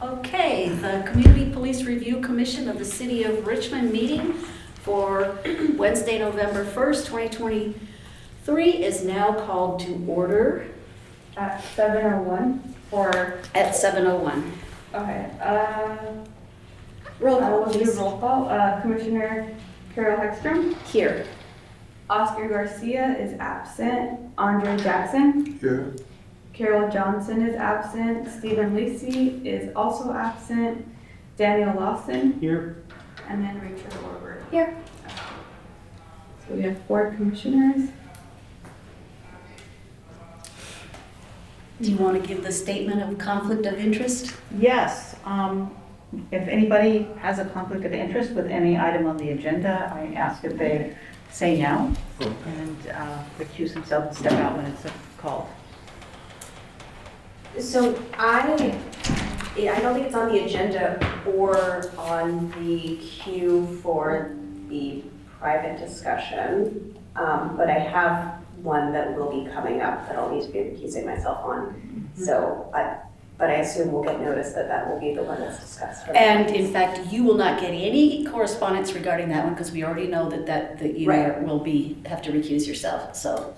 Okay, the Community Police Review Commission of the City of Richmond meeting for Wednesday, November 1st, 2023 is now called to order At 7:01 or, at 7:01. okay, Roll I call, will do please. roll call. Commissioner Carol Heckstrom, Here. Oscar Garcia is absent, Andre Jackson, Here. Carol Johnson is absent, Stephen Lacey is also absent, Daniel Lawson, Here. and then Richard Orber. Here. So we have 4 commissioners. Do you want to give the statement of conflict of interest? Yes, if anybody has a conflict of interest with any item on the agenda, I ask that they say now and recuse themselves and step out when it's called. So I don't think it's on the agenda or on the queue for the private discussion, but I have one that will be coming up that I'll need to be recusing myself on. So, but I assume we'll get notice that that will be the one that's discussed. for the And next- in fact, you will not get any correspondence regarding that one because we already know that you Right. will have to recuse yourself. So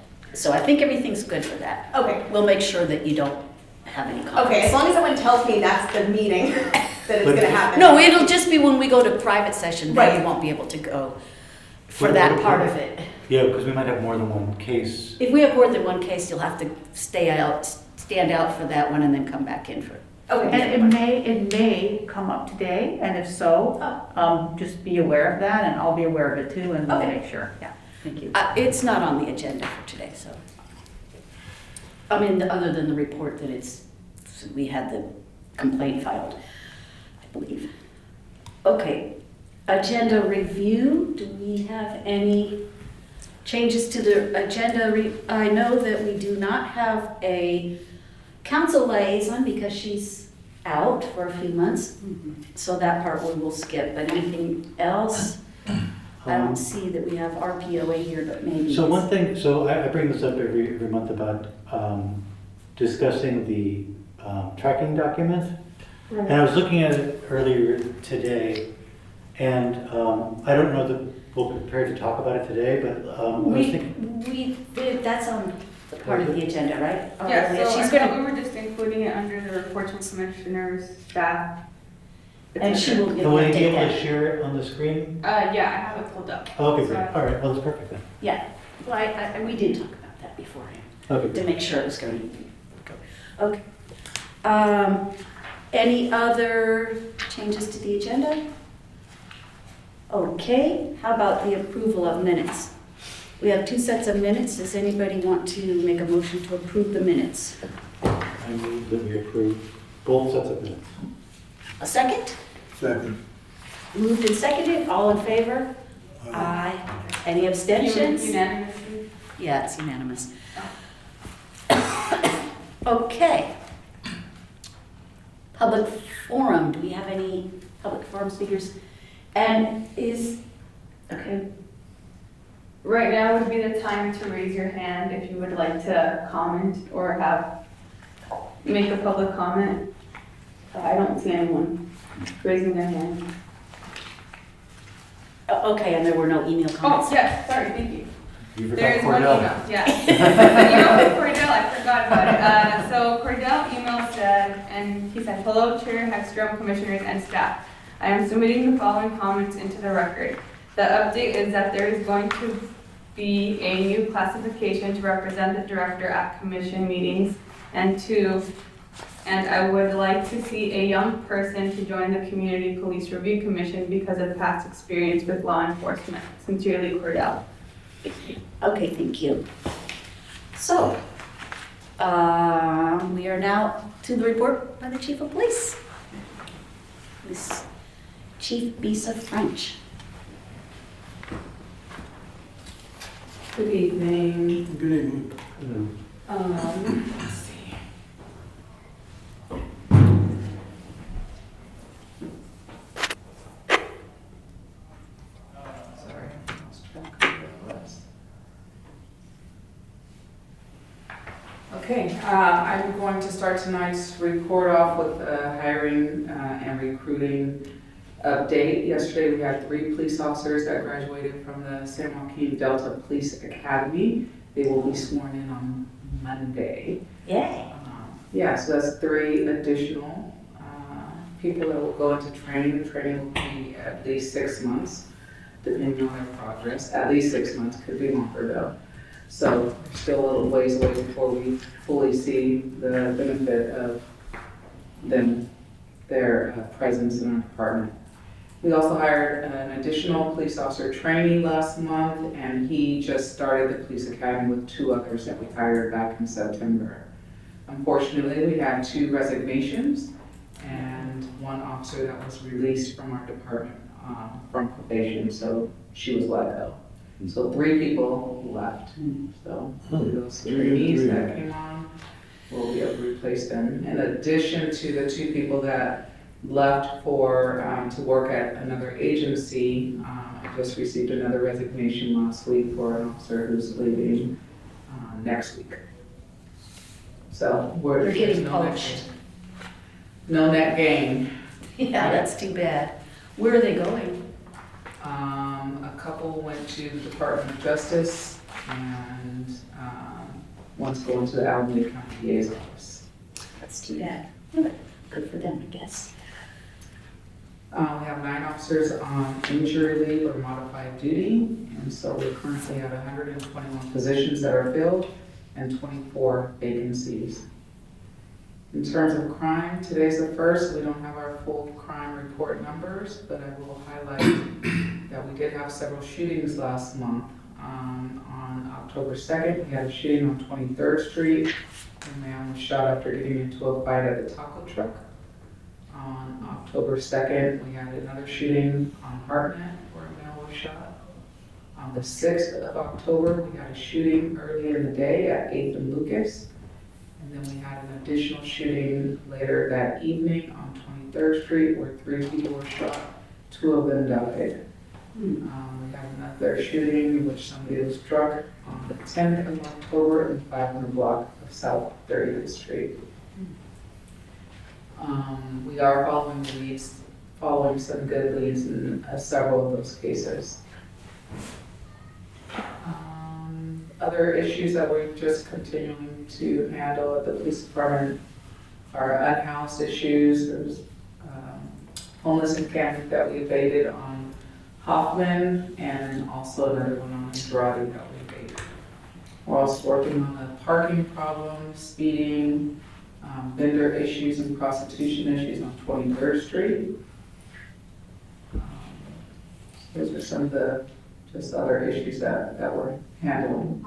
I think everything's good for that. Okay, We'll make sure that you don't have any conflicts. okay, as long as someone tells me that's the meeting, that it's gonna happen. No, it'll just be when we go to private session, then you Right. won't be able to go for Wait, that wait, part wait. of it. Yeah, because we might have more than one case. If we have more than one case, you'll have to stand out for that one and then come back in for. Okay, And it may come up today, and if so, just be aware of that, and I'll be aware of it too, and we'll Okay. make sure. Yeah, thank you. It's not on the agenda for today, so. I mean, other than the report that we had the complaint filed, I believe. Okay, agenda review, do we have any changes to the agenda? I know that we do not have a council liaison because she's out for a few months, so that part we will skip, but anything else? I don't see that we have RPOA here, but maybe. So one thing, so I bring this up every month about discussing the tracking document. And I was looking at it earlier today, and I don't know that we'll be prepared to talk about it today, but I was thinking, That's on the part of the agenda, right? Yeah, so I She's thought gonna, we were just including it under the reports from commissioners, staff. and she will give will an we be update able to then. share it on the screen? Yeah, I have it pulled up. Okay, So- great. All right, well, that's perfect then. Yeah, well, we did talk about that beforehand, Okay, to great. make sure it was going to go. Okay. Any other changes to the agenda? Okay, how about the approval of minutes? We have 2 sets of minutes. Does anybody want to make a motion to approve the minutes? I move that we approve both sets of minutes. A second? Second. Moved and seconded, all in favor? Aye. Any abstentions? Unanimously. Yeah, it's unanimous. Okay. Public forum, do we have any public forum speakers? And okay, Right now would be the time to raise your hand if you would like to comment or make a public comment. I don't see anyone raising their hand. okay, and there were no email Oh, comments? yes, sorry, thank you. You There forgot is one Cordell. email, yeah. The email from Cordell, I forgot about it. So Cordell emailed said, and he said, "Hello, Chair Heckstrom, Commissioners, and staff. I am submitting the following comments into the record. The update is that there is going to be a new classification to represent the director at commission meetings, and I would like to see a young person to join the Community Police Review Commission because of past experience with law enforcement. Sincerely, Cordell." Okay, thank you. So, we are now to the report by the Chief of Police. Miss Chief Bisa French. Good evening. Good evening. Let's see. Sorry, I lost track of where it was. Okay, I'm going to start tonight's report off with hiring and recruiting update. Yesterday, we had 3 police officers that graduated from the San Joaquin Delta Police Academy. They will be sworn in on Monday. Yay. Yeah, so that's 3 additional people that will go into training. The training will be at least 6 months, depending on their progress. At least 6 months, could be longer though. So still a little ways away before we fully see the benefit of them, their presence in our department. We also hired an additional police officer trainee last month, and he just started the police academy with 2 others that we hired back in September. Unfortunately, we had 2 resignations and 1 officer that was released from our department from probation, so she was let go. So 3 people left. So those trainees that came on, we'll be able to replace them. In addition to the 2 people that left for to work at another agency, I just received another resignation last week for an officer who's leaving next week. So They're getting no net poached. gain. No net gain. Yeah, that's too bad. Where are they going? A couple went to the Department of Justice, and one's going to the Alameda County DA's office. That's too bad. But good for them, I guess. We have 9 officers on injury leave or modified duty, and so we're currently at 121 positions that are filled and 24 vacancies. In terms of crime, today's the 1st, we don't have our full crime report numbers, but I will highlight that we did have several shootings last month. On October 2nd, we had a shooting on 23rd Street. A man was shot after getting into a fight at the taco truck. On October 2nd, we had another shooting on Hartnett where a man was shot. On the 6th of October, we had a shooting early in the day at 8th and Lucas. And then we had an additional shooting later that evening on 23rd Street where 3 people were shot, 2 of them died. We had another shooting in which somebody was struck on the 10th of October in the 500 block of South 30th Street. We are following the leads, following some good leads in several of those cases. Other issues that we're just continuing to handle at the police department are unhoused issues. There's homeless encampment that we abated on Hoffman, and also another one on Andrade that we abated. We're also working on the parking problem, speeding, vendor issues and prostitution issues on 23rd Street. Those are some of the just other issues that we're handling.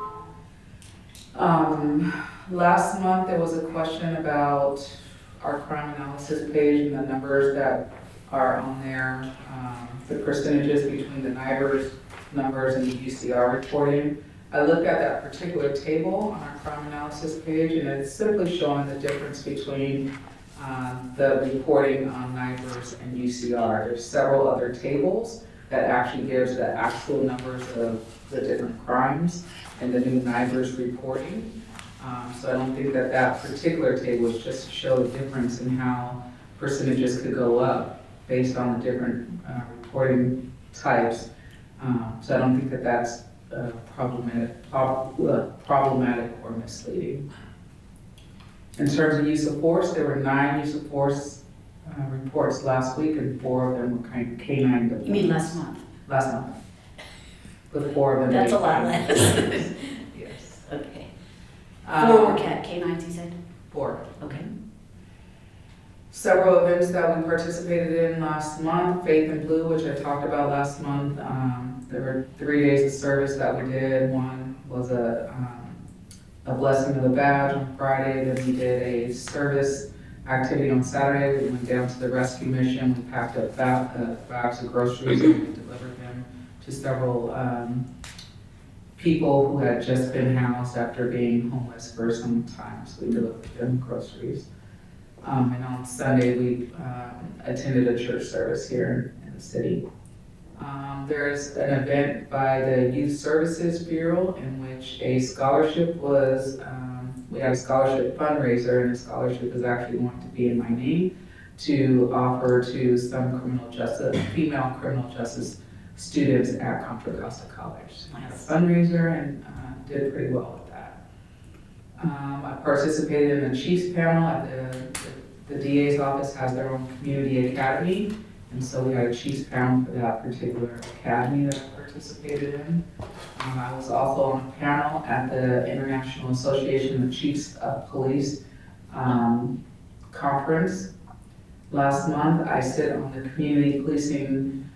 Last month, there was a question about our crime analysis page and the numbers that are on there, the percentages between the NIBRS numbers and the UCR reporting. I looked at that particular table on our crime analysis page, and it's simply showing the difference between the reporting on NIBRS and UCR. There's several other tables that actually gives the actual numbers of the different crimes and the new NIBRS reporting. So I don't think that that particular table is just to show the difference in how percentages could go up based on the different reporting types. So I don't think that that's problematic or misleading. In terms of use of force, there were 9 use of force reports last week, and 4 of them were kind of canine deployments. You mean last month? Last month. With 4 of them. That's a being lot canine. less. Yes. Okay. 4 were canines, you said? 4. Okay. Several events that we participated in last month, Faith in Blue, which I talked about last month. There were 3 days of service that we did. One was a blessing of the badge on Friday. Then we did a service activity on Saturday. We went down to the rescue mission. We packed up bags of groceries and we delivered them to several people who had just been housed after being homeless for some time. So we delivered them groceries. And on Sunday, we attended a church service here in the city. There's an event by the Youth Services Bureau in which a scholarship was, we had a scholarship fundraiser, and the scholarship is actually going to be in my name. to offer to some female criminal justice students at Contra Costa College. We had a fundraiser and did pretty well with that. I participated in the Chiefs panel at the DA's office has their own community academy, and so we had a Chiefs panel for that particular academy that I participated in. I was also on a panel at the International Association of Chiefs of Police conference last month. I sit on the community policing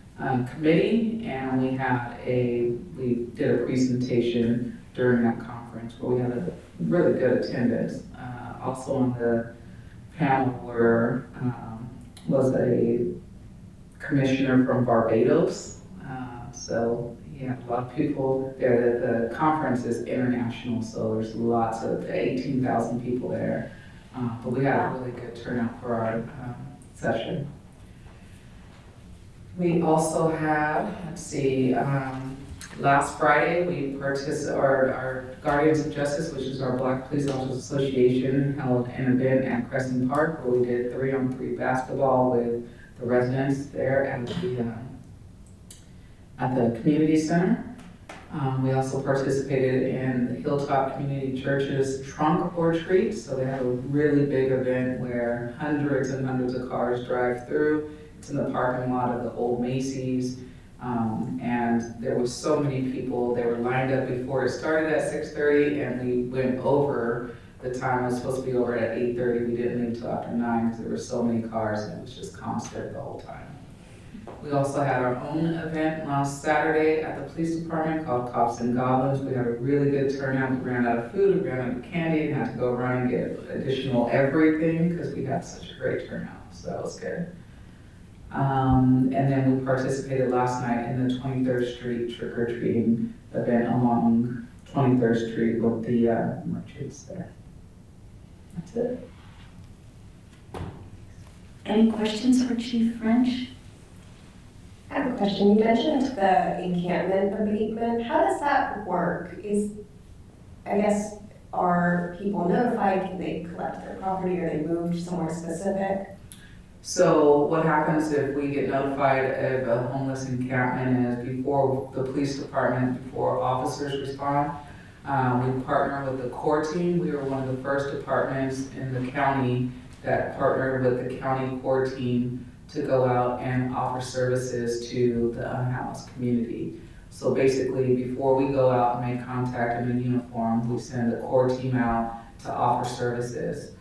committee, and we did a presentation during that conference where we had a really good attendance. Also on the panel was a commissioner from Barbados. So yeah, a lot of people there. The conference is international, so there's lots of 18,000 people there. But we had a really good turnout for our session. We also had, last Friday, our Guardians of Justice, which is our Black Police Officers Association, held an event at Crescent Park where we did 3-on-3 basketball with the residents there at the community center. We also participated in the Hilltop Community Church's trunk or treat. So they have a really big event where hundreds and hundreds of cars drive through. It's in the parking lot of the old Macy's. And there was so many people. They were lined up before it started at 6:30, and we went over the time. It was supposed to be over at 8:30. We didn't leave till after 9 because there were so many cars, and it was just constant the whole time. We also had our own event last Saturday at the police department called Cops and Goblins. We had a really good turnout. We ran out of food, we ran out of candy, and had to go run and get additional everything because we had such a great turnout. So that was good. And then we participated last night in the 23rd Street trick-or-treating event along 23rd Street with the merchants there. That's it. Any questions for Chief French? I have a question. You mentioned the encampment abatement. How does that work? Are people notified? Can they collect their property? Are they moved somewhere specific? So what happens if we get notified of a homeless encampment is before the police department, before officers respond, we partner with the core team. We were one of the first departments in the county that partnered with the county core team to go out and offer services to the unhoused community. So basically, before we go out and make contact in a uniform, we send the core team out to offer services.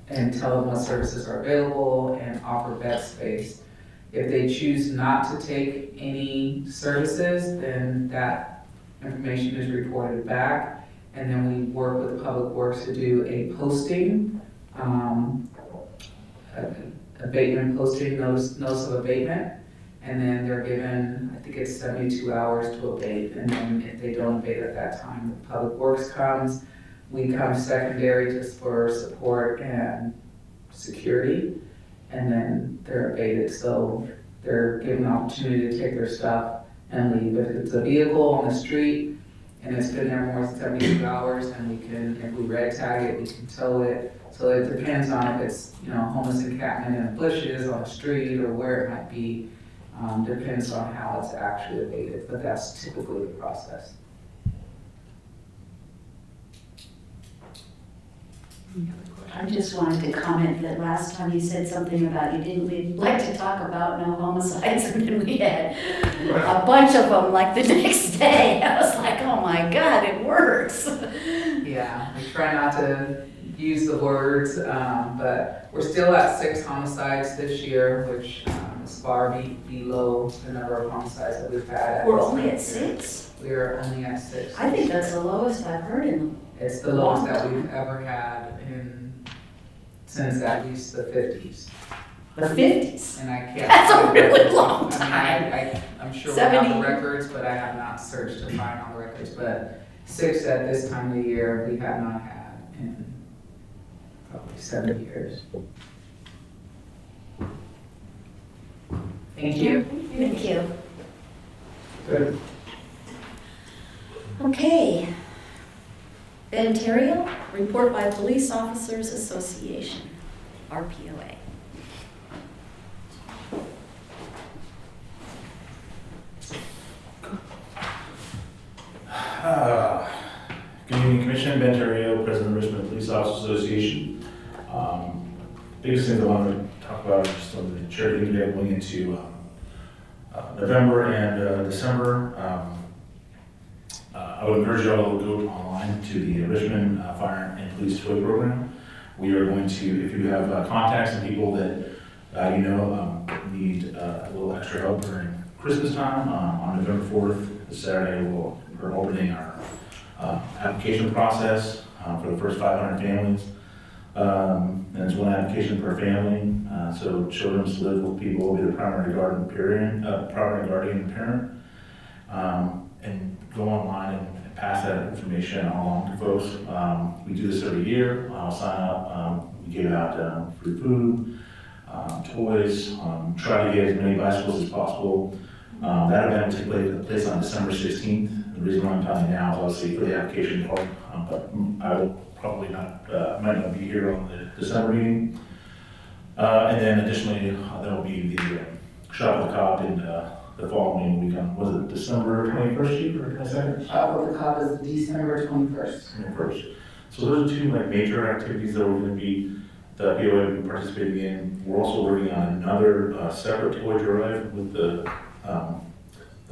And tell them what services are available and offer bed space. If they choose not to take any services, then that information is reported back, and then we work with Public Works to do a posting, abatement posting, notice of abatement, and then they're given, I think it's 72 hours to abate, and then if they don't abate at that time, the Public Works comes. We come secondary just for support and security, and then they're abated. So they're given the opportunity to take their stuff and leave. If it's a vehicle on the street and it's been there more than 72 hours, and if we red tag it, we can tow it. So it depends on if it's, homeless encampment in the bushes, on the street, or where it might be. Depends on how it's actually abated, but that's typically the process. I just wanted to comment that last time you said something about we'd like to talk about no homicides, and then we had a bunch of them like the next day. I was like, oh my God, it works. Yeah, we try not to use the words, but we're still at 6 homicides this year, which is far below the number of homicides that we've had. We're only at 6? We're only at 6. I think that's the lowest I've heard in It's the lowest that we've ever had since at least the 50s. the 50s. And I can't. That's a find the really records. long I mean, I'm sure we have 70. the records, but I have not searched to find all the records. But 6 at this time of the year, we have not had in probably 7 years. Thank you. Thank you. Good. Okay. Ben Terrio, report by Police Officers Association. RPOA. Good evening, Commissioner Ben Terrio, President of Richmond Police Officers Association. Biggest thing I want to talk about is just some of the charity we have going into November and December. I would encourage you all to go online to the Richmond Fire and Police Toy Program. We are going to, if you have contacts and people that need a little extra help during Christmas time, on November 4th, this Saturday, we're opening our application process for the first 500 families. And it's one application per family. So children to live with people will be the primary guardian parent. And go online and pass that information along to folks. We do this every year. I'll sign up. We give out free food, toys, try to get as many bicycles as possible. That event will take place on December 16th. The reason why I'm telling you now is obviously for the application part, but I will probably might not be here on the December meeting. And then additionally, there will be the Shop the Cop in the following weekend. Was it December 21st or 22nd? Shop with the Cop is December 21st. 21st. So those are two major activities that we're going to be, the POA will be participating in. We're also working on another separate toy drive with the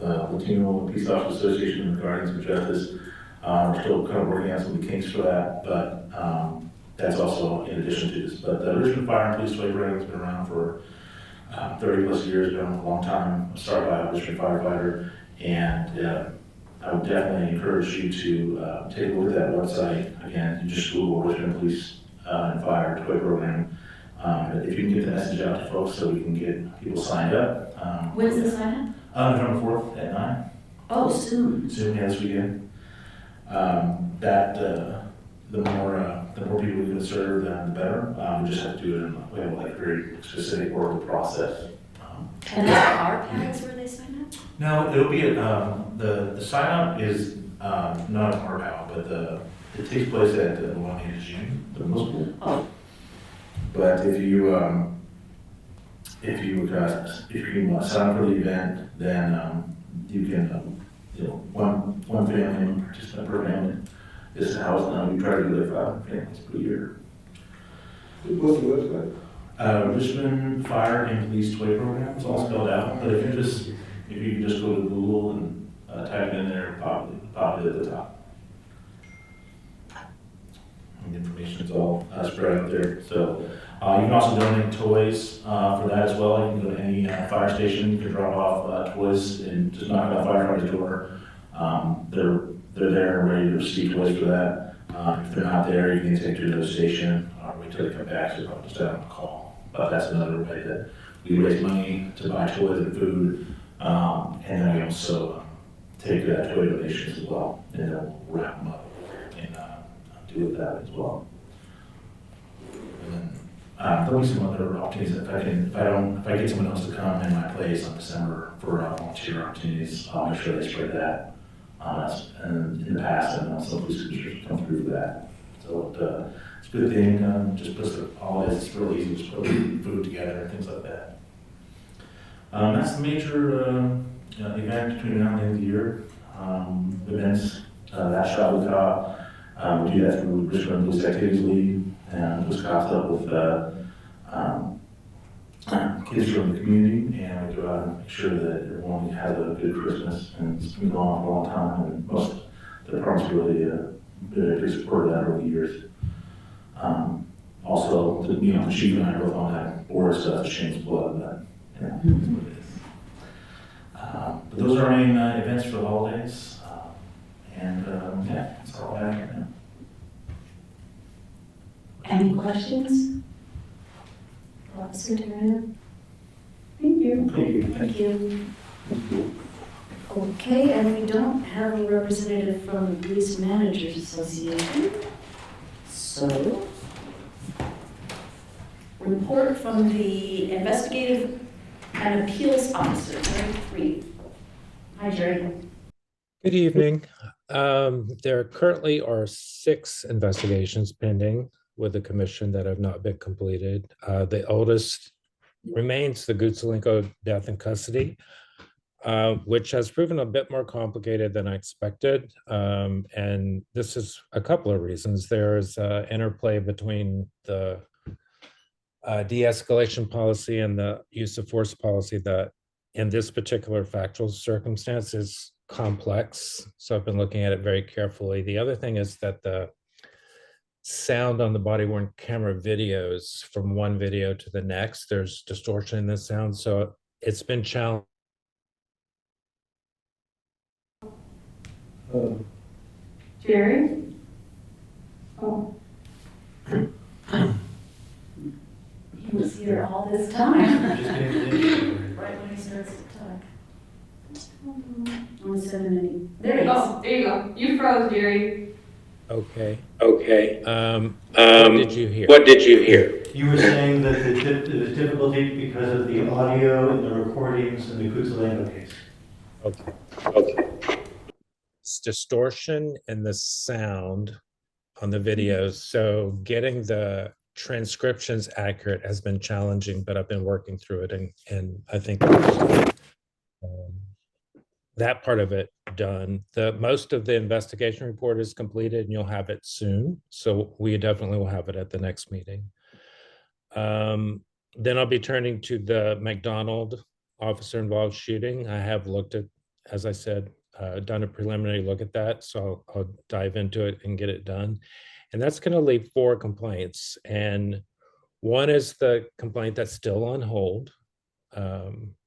Latino Peace Officers Association and the Guardians of Justice. We're still kind of working on some of the kinks for that, but that's also in addition to this. But the Richmond Fire and Police Toy Program has been around for 30 plus years, been a long time, started by a Richmond firefighter, and I would definitely encourage you to take a look at that website. Again, you just Google Richmond Police and Fire Toy Program. If you can get the message out to folks so we can get people signed up. When's the sign November 4th at 9. up? Oh, soon. Soon, yeah, this weekend. The more people we can serve, then the better. We just have to do it in, we have like a very specific order process. And there are pads where they sign up? No, it'll be, the sign up is, not at Marpow, but it takes place at the Millennium Gym, the middle school. Oh, But if you sign up for the event, then, you can, one family, one participant per family. This is how we try to do like 500 families per year. What's the website? Richmond Fire and Police Toy Program, it's all spelled out, but if you just go to Google and type it in there, pop it at the top. And the information is all spread out there. So you can also donate toys for that as well. You can go to any fire station, you can drop off toys and just knock on the firefighter's door. They're there and ready to receive toys for that. If they're not there, you can take to another station or wait till they come back, so probably just have them call. But that's another way that we raise money to buy toys and food. And then we also take toy donations as well, and then we'll wrap them up and do with that as well. And then there'll be some other opportunities if I get someone else to come in my place on December for volunteer opportunities, I'll make sure they spread that. And in the past, and some police commissioners come through for that. So it's a good thing. Just puts the holidays. It's really easy. Just put food together and things like that. That's the major event between now and the end of the year. Events. That Shop with Cop. We do that through Richmond Police Activities League, and this cops up with kids from the community, and we go out and make sure that everyone has a good Christmas, and it's been going on for a long time, and most of the departments really been a big support of that over the years. Also, the chief and I are both on that board, so that's Shane's blood, but yeah, that's what it is. But those are our main events for the holidays, and yeah, that's all I have right now. any questions? Officer Turner? Thank you. Thank you. Thank you. Okay, and we don't have a representative from the Police Managers Association. So, report from the Investigative and Appeals Officer, Jerry Freed. Hi, Jerry. Good evening. There currently are 6 investigations pending with the commission that have not been completed. The oldest remains the Gutsalenko death in custody, which has proven a bit more complicated than I expected. And this is a couple of reasons. There's interplay between the de-escalation policy and the use of force policy that in this particular factual circumstance is complex. So I've been looking at it very carefully. The other thing is that the sound on the body-worn camera videos from one video to the next, there's distortion in the sound. So it's been challenging. Jerry? Oh, He was here all this time. Just getting the name. Right when he starts to talk. On 7 there he is. oh, there you go. You froze, Jerry. Okay. Okay. What did you hear? What did you hear? You were saying that there was difficulty because of the audio and the recordings in the Kutsalenko case. Okay. Okay. It's distortion in the sound on the videos. So getting the transcriptions accurate has been challenging, but I've been working through it, and I think that part of it done. Most of the investigation report is completed, and you'll have it soon. So we definitely will have it at the next meeting. Then I'll be turning to the McDonald officer-involved shooting. I have looked at, as I said, done a preliminary look at that, so I'll dive into it and get it done. And that's going to leave 4 complaints. And one is the complaint that's still on hold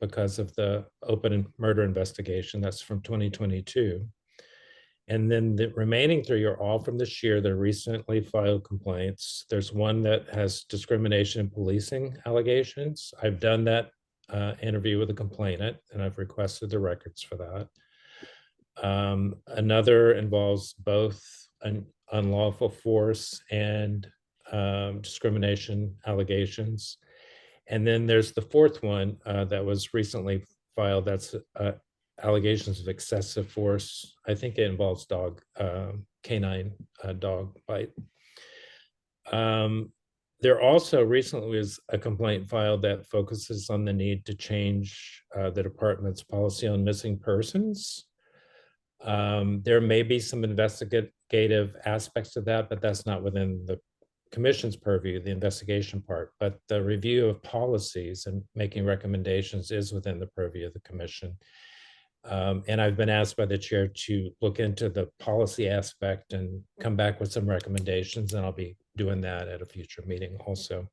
because of the open murder investigation. That's from 2022. And then the remaining 3 are all from this year. They're recently filed complaints. There's one that has discrimination in policing allegations. I've done that interview with the complainant, and I've requested the records for that. Another involves both an unlawful force and discrimination allegations. And then there's the 4th one that was recently filed. That's allegations of excessive force. I think it involves canine dog bite. There also recently was a complaint filed that focuses on the need to change the department's policy on missing persons. There may be some investigative aspects to that, but that's not within the commission's purview, the investigation part. But the review of policies and making recommendations is within the purview of the commission. And I've been asked by the chair to look into the policy aspect and come back with some recommendations, and I'll be doing that at a future meeting also.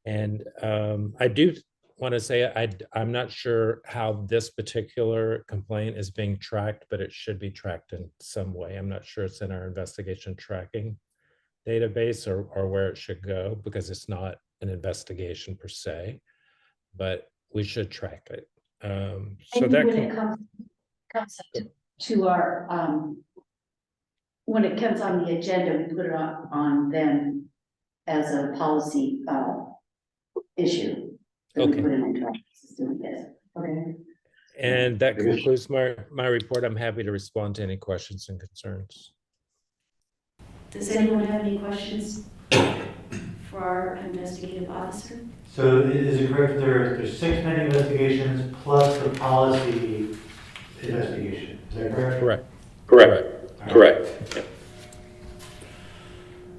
And I do want to say I'm not sure how this particular complaint is being tracked, but it should be tracked in some way. I'm not sure it's in our investigation tracking database or where it should go, because it's not an investigation per se, but we should track it. So that when it comes up to our, when it comes on the agenda, we put it on them as a policy issue. So we Okay. put it in our system, yes. Okay. And that concludes my report. I'm happy to respond to any questions and concerns. Does anyone have any questions for our investigative officer? So is it correct that there's 6 pending investigations plus the policy investigation? Is that correct? Correct. Correct. Correct.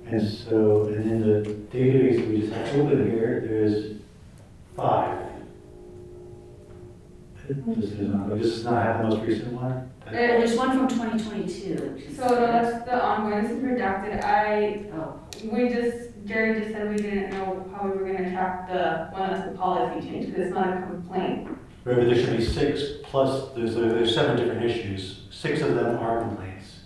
And so, and in the database we just have open here, there's 5. This does not have the most recent one? There's one from 2022. So no, that's the ongoing. This is redacted. Jerry just said we didn't know how we were gonna track the one that's the policy change, because it's not a complaint. Right, but there should be 6 plus, there's 7 different issues. 6 of them are complaints.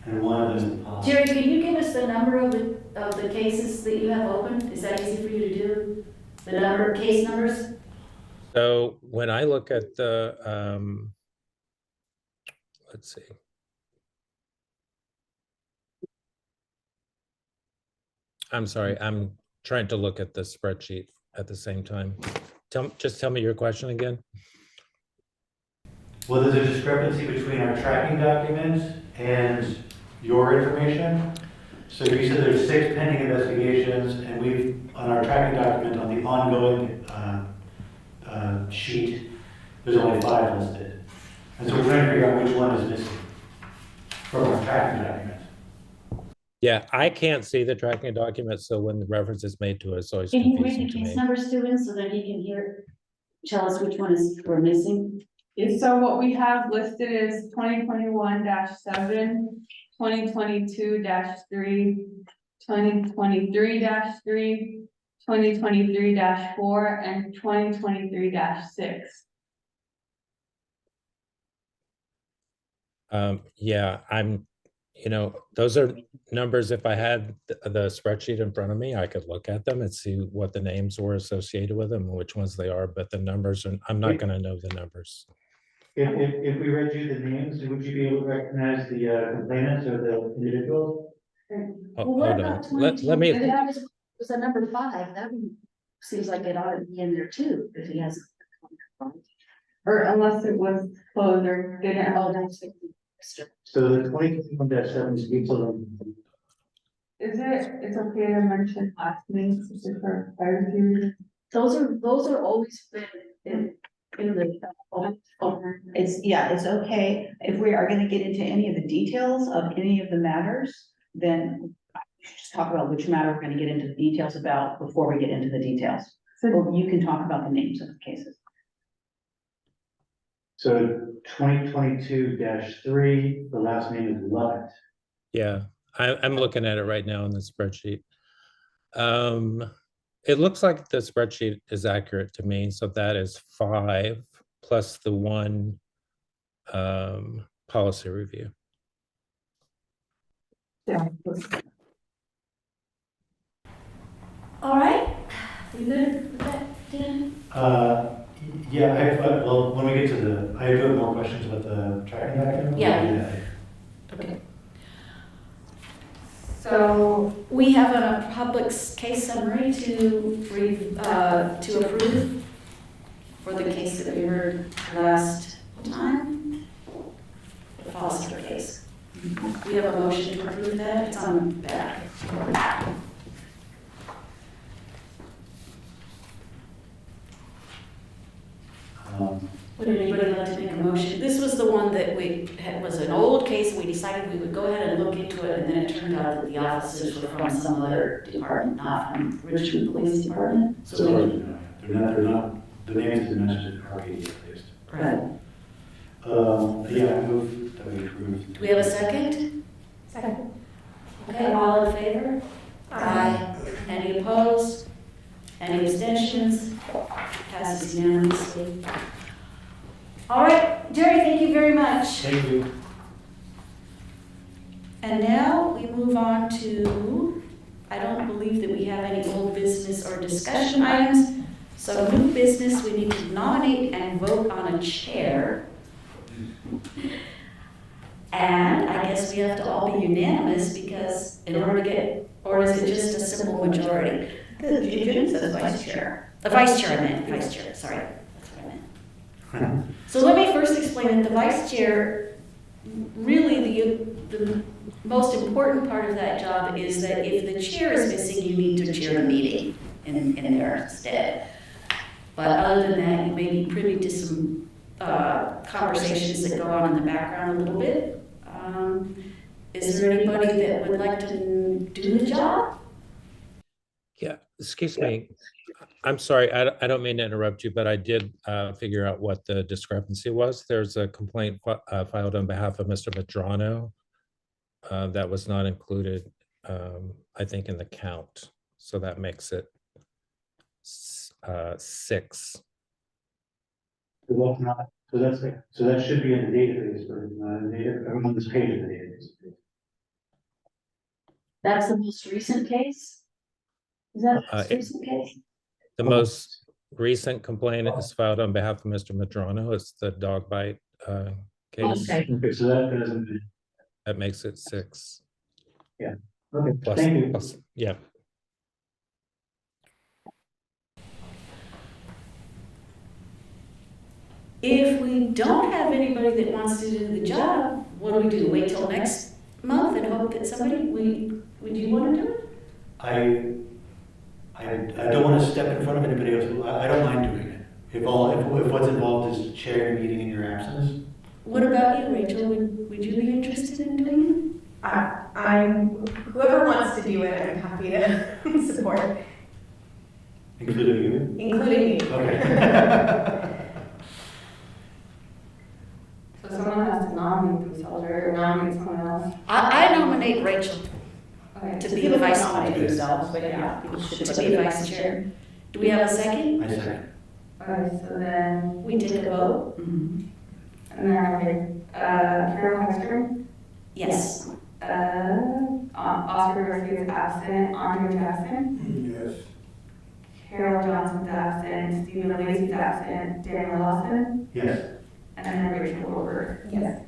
And one of them is the policy. Jerry, can you give us the number of the cases that you have open? Is that easy for you to do? The number, case numbers? So when I look at the, let's see. I'm sorry, I'm trying to look at the spreadsheet at the same time. Just tell me your question again. Well, there's a discrepancy between our tracking document and your information. So you said there's 6 pending investigations, and we've, on our tracking document, on the ongoing sheet, there's only 5 listed. And so we're trying to figure out which one is missing from our tracking document. Yeah, I can't see the tracking document, so when the reference is made to it, it's always Can you read confusing the to case me. numbers to him so that he can tell us which one is we're missing? So what we have listed is 2021-7, 2022-3, 2023-3, 2023-4, and 2023-6. Yeah, those are numbers. If I had the spreadsheet in front of me, I could look at them and see what the names were associated with them and which ones they are, but the numbers, I'm not gonna know the numbers. If we read you the names, would you be able to recognize the complainants or the individuals? Hold on, let me, Was that number 5? That one seems like it ought to be in there too, if he has. Or unless it was closed or didn't. Oh, that's. So the 2021-7 is equal. It's okay to mention last names for fire duty? Those are always been in the, It's okay, if we are gonna get into any of the details of any of the matters, then we should just talk about which matter we're gonna get into the details about before we get into the details. So Or you can talk about the names of the cases. So 2022-3, the last name is Lovett. yeah, I'm looking at it right now in the spreadsheet. It looks like the spreadsheet is accurate to me, so that is 5 plus the 1 policy review. all right, you good with that, Dan? Yeah, well, when we get to I have more questions about the tracking document. Yeah. Okay. So We have a public case summary to approve for the case that we heard last time. The Foster case. We have a motion to approve that, it's on the back. Would anybody like to make a motion? This was the one that was an old case, we decided we would go ahead and look into it, and then it turned out that the officers were from some other department, not from Richmond Police Department. So we, They're not, the names are mentioned in RPD at least. right. Yeah, I move that we approve. Do we have a second? Second. Okay, all in favor? Aye. Any opposed? Any abstentions? Passes unanimously. All right, Jerry, thank you very much. Thank you. And now we move on to, I don't believe that we have any old business or discussion items. So new business, we need to nominate and vote on a chair. And I guess we have to all be unanimous because in order to get, or is it just a simple majority? The agenda says vice chair. The vice chair, I meant, vice chair, sorry. That's what I meant. So let me first explain that the vice chair, really the most important part of that job is that if the chair is missing, you need to chair the meeting in their stead. But other than that, you may be privy to some conversations that go on in the background a little bit. Is there anybody that would like to do the job? Yeah, excuse me. I'm sorry, I don't mean to interrupt you, but I did figure out what the discrepancy was. There's a complaint filed on behalf of Mr. Medrano that was not included, I think, in the count. So that makes it 6. So that should be in the database, but on this page of the database. That's the most recent case? Is that the most it- recent case? The most recent complaint is filed on behalf of Mr. Medrano. It's the dog bite case. Okay. Okay, so that doesn't. That makes it 6. Okay, Plus, thank you. plus, yeah. If we don't have anybody that wants to do the job, what do? Wait till next month and hope that somebody, Would you want to do it? I don't want to step in front of anybody else. I don't mind doing it. If what's involved is chairing a meeting in your absence. What about you, Rachel? Would you be interested in doing I'm, whoever wants to do it, I'm happy to support, Including you? including me. Okay. So someone has to nominate themselves or nominate someone else. it? I nominate Rachel Okay. to be the vice Nominate chair. themselves, but yeah, people should To put be the it- vice chair. Do we have a second? I second. Okay, so then, We did a vote? and then, Carol Hexter, Yes. Oscar Garcia is absent, Andre Jackson, Yes. Carol Johnson's absent, Stephen Lacey's absent, Daniel Lawson, Yes. and then Rachel Wilbur. Yes.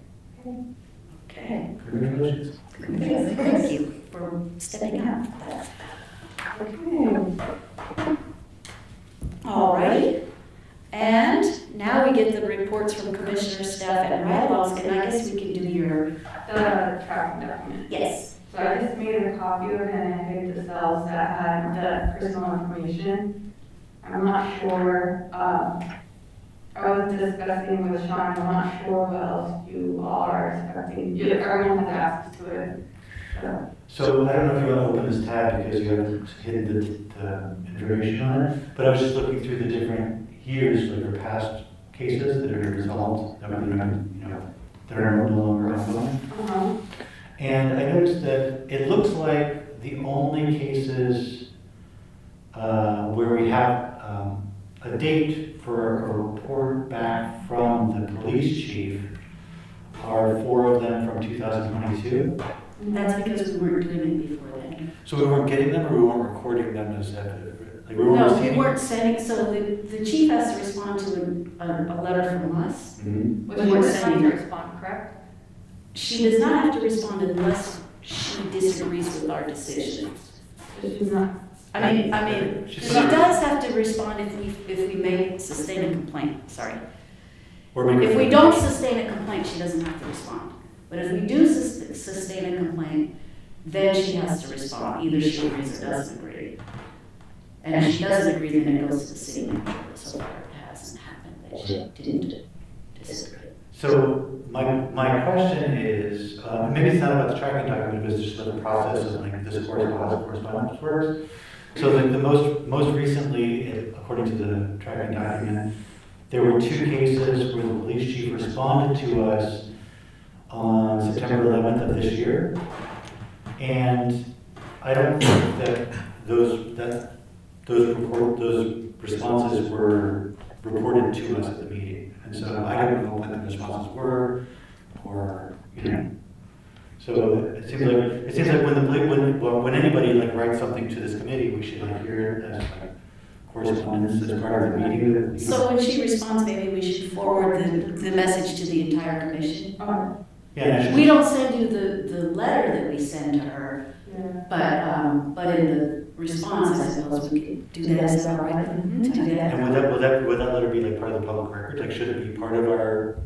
Okay. Congratulations. Thank you for stepping up. All right. And now we get the reports from commissioner, staff, and bylaws, and I guess we can do your, The tracking document. yes. So I just made a copy of it and I hid the cells that had the personal information. I'm not sure, I was discussing with Sean, I'm not sure what else you are expecting. Everyone has access to it. So I don't know if you want to open this tab because you haven't hidden the information on it, but I was just looking through the different years, like our past cases that are resolved, that that are no longer ongoing. Uh-huh. And I noticed that it looks like the only cases where we have a date for a report back from the police chief are 4 of them from 2022. That's because we weren't doing it before then. So we weren't getting them, or we weren't recording them as like we weren't No, we receiving? weren't sending, so the chief has to respond to a letter from us. Mhm. Which you just have to respond, correct? She does not have to respond unless she disagrees with our decisions. She's not. I mean, She she does have to respond if we may sustain a complaint, sorry. Or make If a- we don't sustain a complaint, she doesn't have to respond. But if we do sustain a complaint, then she has to respond, either she agrees or doesn't agree. And if she doesn't agree, then it goes to the city manager. So far, it hasn't happened that she didn't disagree. So my question is, maybe it's not about the tracking document, but it's just about the process of like this correspondence works. So the most recently, according to the tracking document, there were 2 cases where the police chief responded to us on September 11th of this year. And I don't think that those responses were reported to us at the meeting. And so I don't know what the responses were, or, So it seems like when anybody like writes something to this committee, we should like hear it as like correspondence as part of the meeting. So when she responds, maybe we should forward the message to the entire commission. Yeah, We don't send you the letter that we send to her, but in the response, I suppose we could do that. Is that right? To do that. and would that letter be like part of the public record? Like, should it be part of our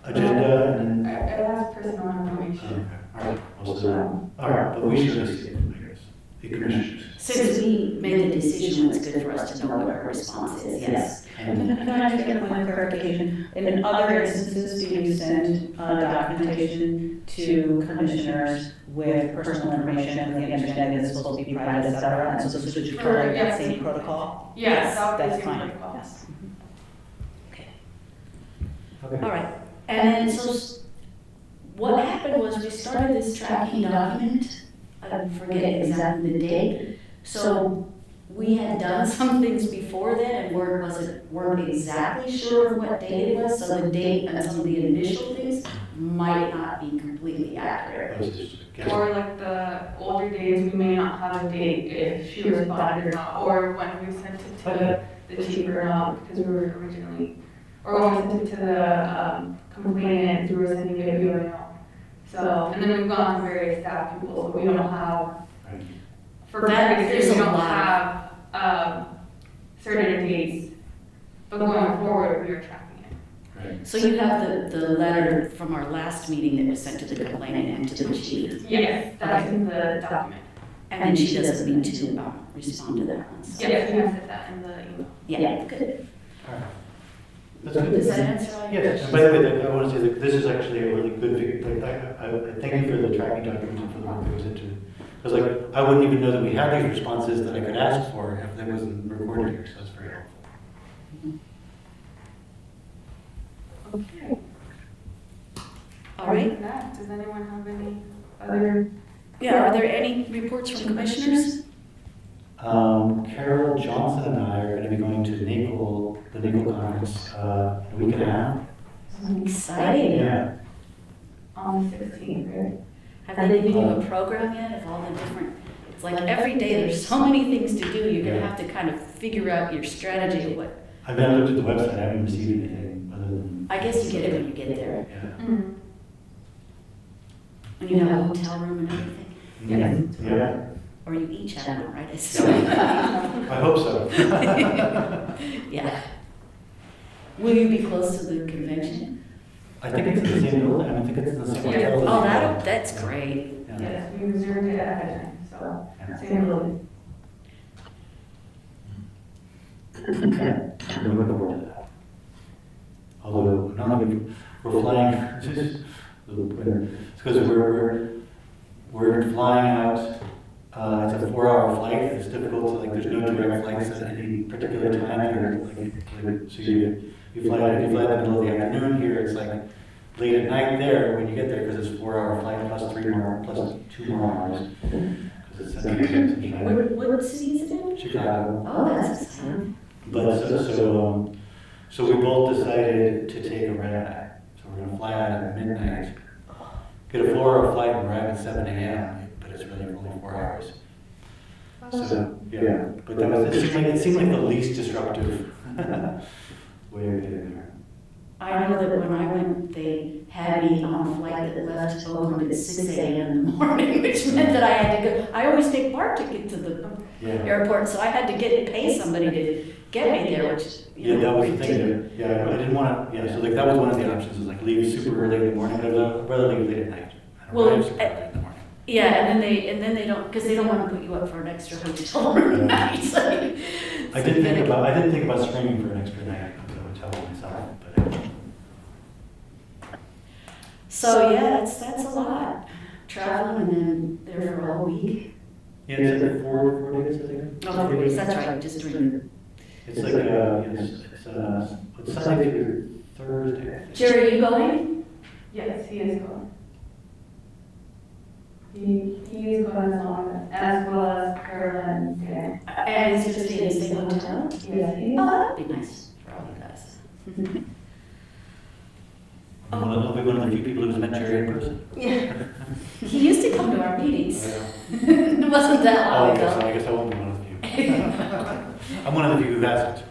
agenda and? It has personal information. Okay, all right, well, so, all right, but we should receive it, I guess, the commissioners. Since we made the decision, it's good for us to know what her response is, yes. And Can I just get a point of clarification? In other instances, do you send documentation to commissioners with personal information with the understanding that it's supposed to be private, et cetera? And so this would follow that same protocol? Yes, that would be the That's same fine. protocol. Yes. okay. All right, and then so what happened was we started this tracking document, I forget exactly the date. So we had done some things before that and weren't exactly sure of what date it was, so the date on some of the initial things might not be completely accurate. I was just guessing. Or like the older days, we may not have a date if she responded or not, or when we sent it to the chief or not, because we were originally, or when we sent it to the complainant, we were sending it via email. So, and then we've gone to various staff people, so we don't have, Right. for That- various there's years, we a don't lot. have certain dates. But going forward, we are tracking it. Right. So you have the letter from our last meeting that was sent to the complainant and to the chief. Yes, that's in the document. And then she doesn't need to respond to that one. So. Yes, you said that in the email. Yeah, good. All right. That's good. Does that answer all your Yes, and by the way, I want to say that this is actually a really good, I thank you for the tracking document and for the work that goes into it. Because like, I wouldn't even know that we had these responses that I could ask for if they wasn't recorded here, so it's very helpful. Okay. All right. Does anyone have any other? Yeah, are there any reports from commissioners? Carol Johnson and I are going to be going to NACL, the NACL conference, in a week and a half. Exciting. Yeah. On the 16th, right? Have they given you a program yet of all the different, it's like every day there's so many things to do, you're gonna have to kind of figure out your strategy of what, I've been looked at the website, I haven't received anything other than. I guess you get it when you get there. Yeah. Mm-hmm. When you have a hotel room and everything, Yes. Yeah, or you each have one, right? I hope so. Yeah. Will you be close to the convention? I think it's in the same building, I think it's in the same Yeah. hotel. Oh, that's great. Yeah. Yes, we reserved it ahead of time, so Yeah. same building. I'm looking forward to that. Although, none of it, we're flying, it's because we're flying out, it's a 4-hour flight, it's difficult to, like, there's no direct flights at any particular time here, so you fly in the middle of the afternoon here, it's like late at night there when you get there, because it's a 4-hour flight plus 2 more hours. Because it's Central What city is it in? Chicago. Oh, that's exciting. But so we both decided to take a red eye. So we're gonna fly out at midnight, get a 4-hour flight and arrive at 7 a.m., but it's really only 4 hours. So, yeah, but it seemed like the least disruptive way of getting there. I know that when I went, they had me on a flight that left Oakland at 6 a.m. in the morning, which meant that I had to go. I always take BART to get to the Yeah, airport, so I had to pay somebody to get me there, which, you know, that was the we thing, did. yeah, I didn't wanna, yeah, so like that was one of the options, is like leave super early in the morning, but I'd rather leave late at night. I don't Well, arrive super early in the morning. Yeah, and then they don't, because they don't want to put you up for an extra hotel room night. So I did think about screaming for an extra night at the hotel myself, but. So yeah, that's a lot. Traveling and then there for a whole week. Yeah, it's like 4 days, I think. Oh, 4 days, that's right, just during. It's like, it's Sunday through Thursday. I think. Jerry, are you going? Yes, he is going. He is going as well as Carolyn and Dan. And is he just staying in the same hotel? Yes, he is. Oh, that'd be nice for all you guys. I'll be one of the few people who's met Jerry in person. He used to come to our meetings. Oh, It wasn't that long okay, so ago. I guess I won't be one of the few. I'm one of the few who hasn't.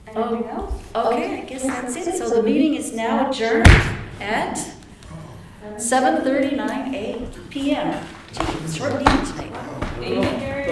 Anything else? Okay, I guess that's it. So the meeting is now adjourned at 7:39 p.m. Gee, short meeting tonight. Thank you, Jerry.